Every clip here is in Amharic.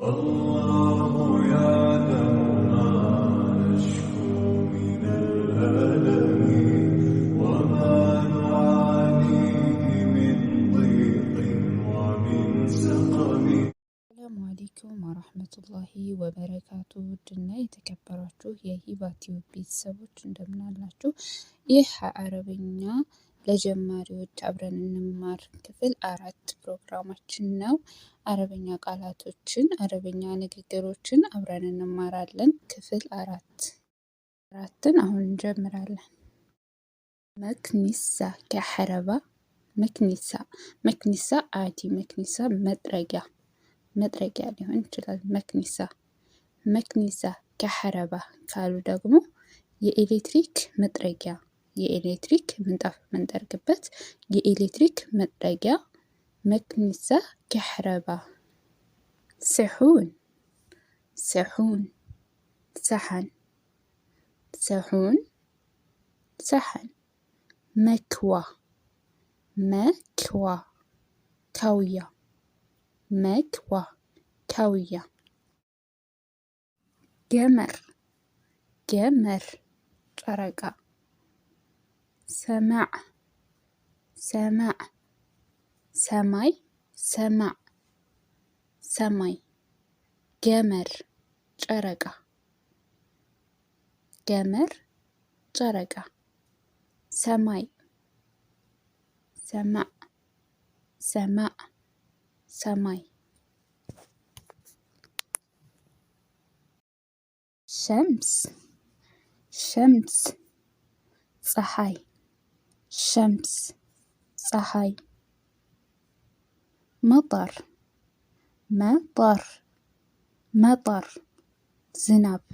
الله يعلم ما نشكو من الألم وما نعانيه من ضيق ومن سقم. ሰላሙ አለይኩም ወራህመቱላሂ ወበረካቱ። ውድና የተከበራችሁ የሂባ ቲዩብ ቤተሰቦች እንደምን አላችሁ? ይህ አረብኛ ለጀማሪዎች አብረን እንማር ክፍል 4 ፕሮግራማችን ነው። አረብኛ ቃላቶችን፣ አረብኛ ንግግሮችን አብረን እንማራለን። ክፍል 4ን አሁን እንጀምራለን። መክኒሳ ከሐረባ መክኒሳ መክኒሳ አዲ መክኒሳ መጥረጊያ ሊሆን ይችላል። መክኒሳ ከሐረባ ካሉ ደግሞ የኤሌክትሪክ መጥረጊያ፣ የኤሌክትሪክ ምንጣፍ የምንጠርግበት የኤሌክትሪክ መጥረጊያ መክኒሳ ከሐረባ። ስሑን ሰሐን መክዋ ካውያ ገመር ጨረቃ ሰማዕ ሰማይ ገመር ጨረቃ ሰማይ ሰማይ ሸምስ ፀሐይ መጠር ዝናብ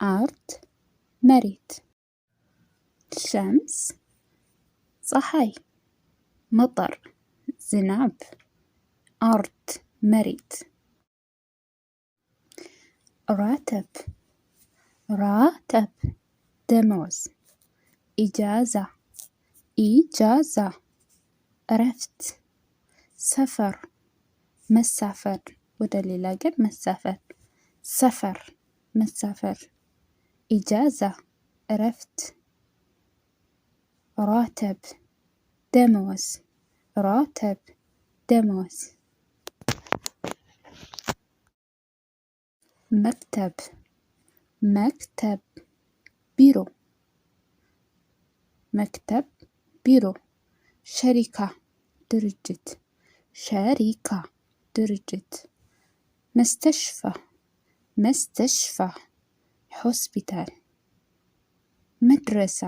አርድ መሬት ሸምስ ፀሐይ፣ መጠር ዝናብ፣ አርድ መሬት። ራተብ ደመወዝ፣ ኢጃዛ እረፍት፣ ሰፈር መሳፈር፣ ወደ ሌላ ሀገር መሳፈር፣ ኢጃዛ እረፍት። ራተብ ደመወዝ፣ መክተብ ቢሮ፣ ሸሪካ ድርጅት፣ መስተሽፋ ሆስፒታል፣ መድረሳ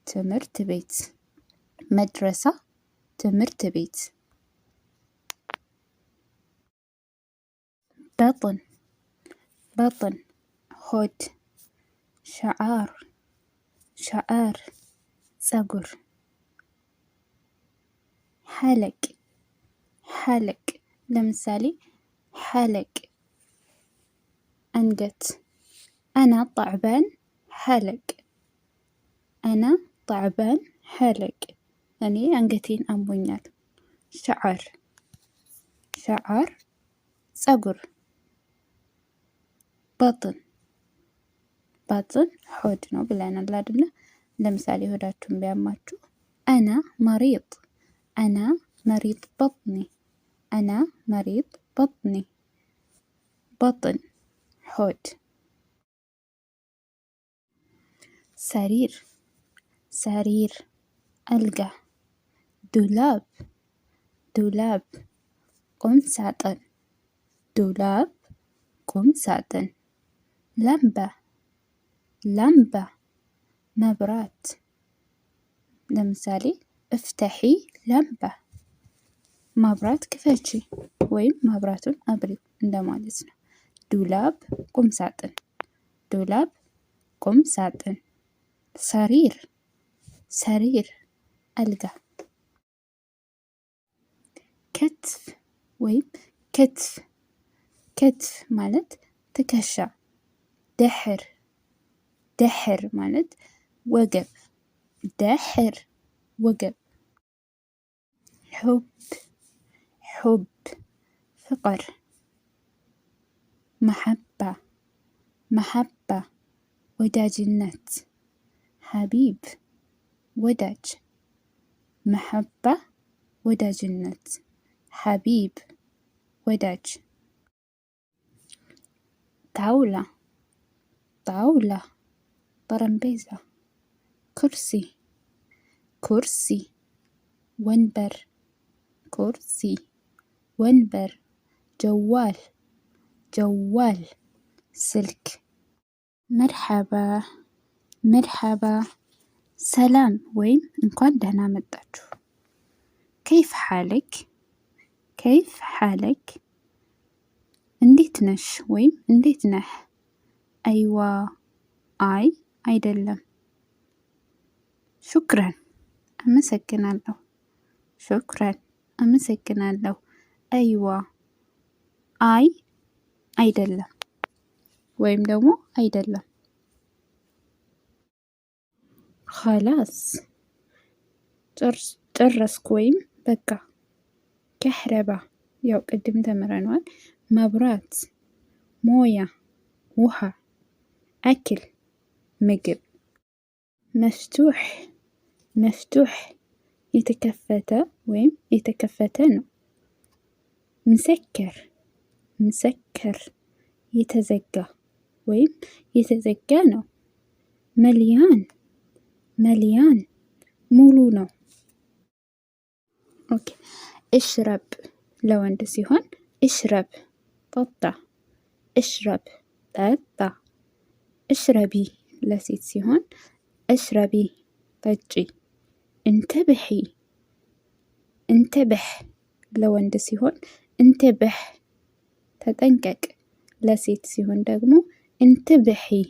ትምህርት ቤት። በጥን ሆድ፣ ሸዓር ፀጉር፣ ሐለቅ ለምሳሌ ሐለቅ አንገት፣ አና ጣዕባን ሐለቅ እኔ አንገቴን አሞኛል። ሸዓር ፀጉር። ባጥን ሆድ ነው ብለናል አይደለ? ለምሳሌ ሆዳችሁን ቢያማችሁ አና መሪጥ በጥኒ ባጥን ሆድ። ሰሪር አልጋ፣ ዱላብ ቁም ሳጥን፣ ላምባ መብራት። ለምሳሌ እፍተሒ ላምባ ማብራት ክፈቺ ወይም ማብራቱን አብሪው እንደማለት ነው። ዱላብ ቁም ሳጥን። ሰሪር አልጋ። ክትፍ ወይም ክትፍ ማለት ትከሻ። دحر ማለት ወገብ دحر ወገብ حب حب ፍቅር محبة محبة ወዳጅነት حبيب ወዳጅ محبة ወዳጅነት حبيب ወዳጅ طاولة طاولة ጠረጴዛ كرسي كرسي ወንበር كرسي ወንበር جوال جوال سلك مرحبا مرحبا سلام ወይም እንኳን ደህና መጣችሁ كيف حالك كيف حالك እንዴት ነሽ ወይም እንዴት ነህ አይዋ አይ አይደለም شكرا አመሰግናለሁ شكرا አመሰግናለሁ አይዋ አይ አይደለም ወይም ደግሞ አይደለም خلاص ጨረስኩ ወይም በቃ ከህረባ ያው ቅድም ተምረናል መብራት ሞያ ውሃ አክል ምግብ መፍቱሕ መፍቱሕ የተከፈተ ወይም የተከፈተ ነው مسكر مسكر የተዘጋ ወይም የተዘጋ ነው مليان مليان ሙሉ ነው ኦኬ اشرب ለወንድ ሲሆን اشرب ጠጣ اشرب ጠጣ اشربي ለሴት ሲሆን اشربي ጠጪ انتبهي انتبه ለወንድ ሲሆን انتبه ተጠንቀቅ ለሴት ሲሆን ደግሞ انتبهي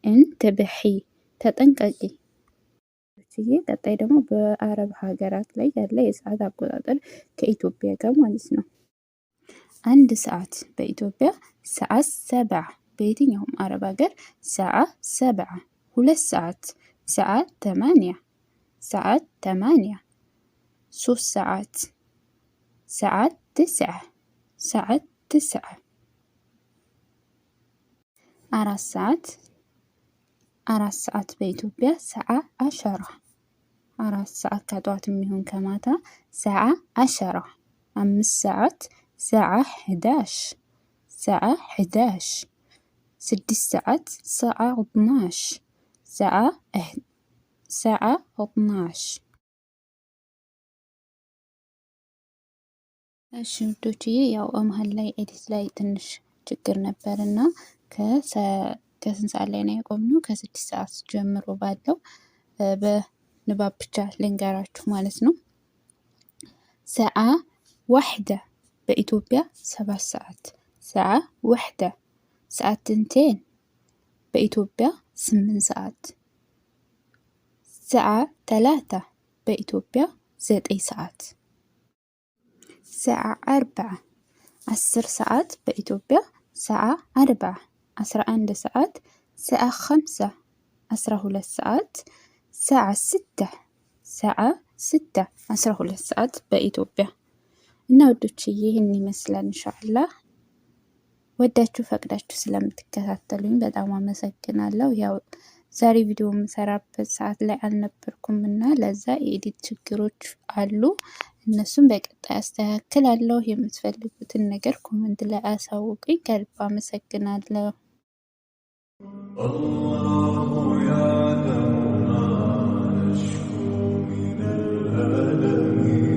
انتبهي ተጠንቀቂ ቀጣይ ደግሞ በአረብ ሀገራት ላይ ያለ የሰዓት አቆጣጠር ከኢትዮጵያ ጋር ማለት ነው አንድ ሰዓት በኢትዮጵያ ሰዓት 7 በየትኛውም አረብ ሀገር ሰዓት 7 ሁለት ሰዓት ሰዓት 8 ሰዓት 8 3 ሰዓት ሰዓት 9 ሰዓት 9 4 ሰዓት በኢትዮጵያ ሰዓት 10 4 ሰዓት ከጧት የሚሆን ከማታ ሰዓት 10 5 ሰዓት ሰዓት 11 ሰዓት 11 6 ሰዓት ሰዓት 12 ሰዓት 12 እሺ ውዶችዬ ያው መሀል ላይ ኤዲት ላይ ትንሽ ችግር ነበርና ከስንት ሰዓት ላይ ነው ያቆምነው ከ6 ሰዓት ጀምሮ ባለው በንባብ ብቻ ልንገራችሁ ማለት ነው ሰዓ ዋሕደ በኢትዮጵያ 7 ሰዓት ሰዓ ዋሕደ ሰዓት 2 በኢትዮጵያ 8 ሰዓት ሰዓ 3 በኢትዮጵያ 9 ሰዓት ሰዓ 4 10 ሰዓት በኢትዮጵያ ሰዓ 4 11 ሰዓት ሰዓ 5 12 ሰዓት ሰዓ 6 ሰዓ 6 12 ሰዓት በኢትዮጵያ እና ወዶችዬ ይህን ይመስላል ኢንሻአላህ ወዳችሁ ፈቅዳችሁ ስለምትከታተሉኝ በጣም አመሰግናለሁ ያው ዛሬ ቪዲዮ የምሰራበት ሰዓት ላይ አልነበርኩምና ለዛ የኤዲት ችግሮች አሉ እነሱም በቀጣይ አስተካክላለሁ የምትፈልጉትን ነገር ኮሜንት ላይ አሳውቁኝ ከልብ አመሰግናለሁ الله يعلم ما نشكو من الألم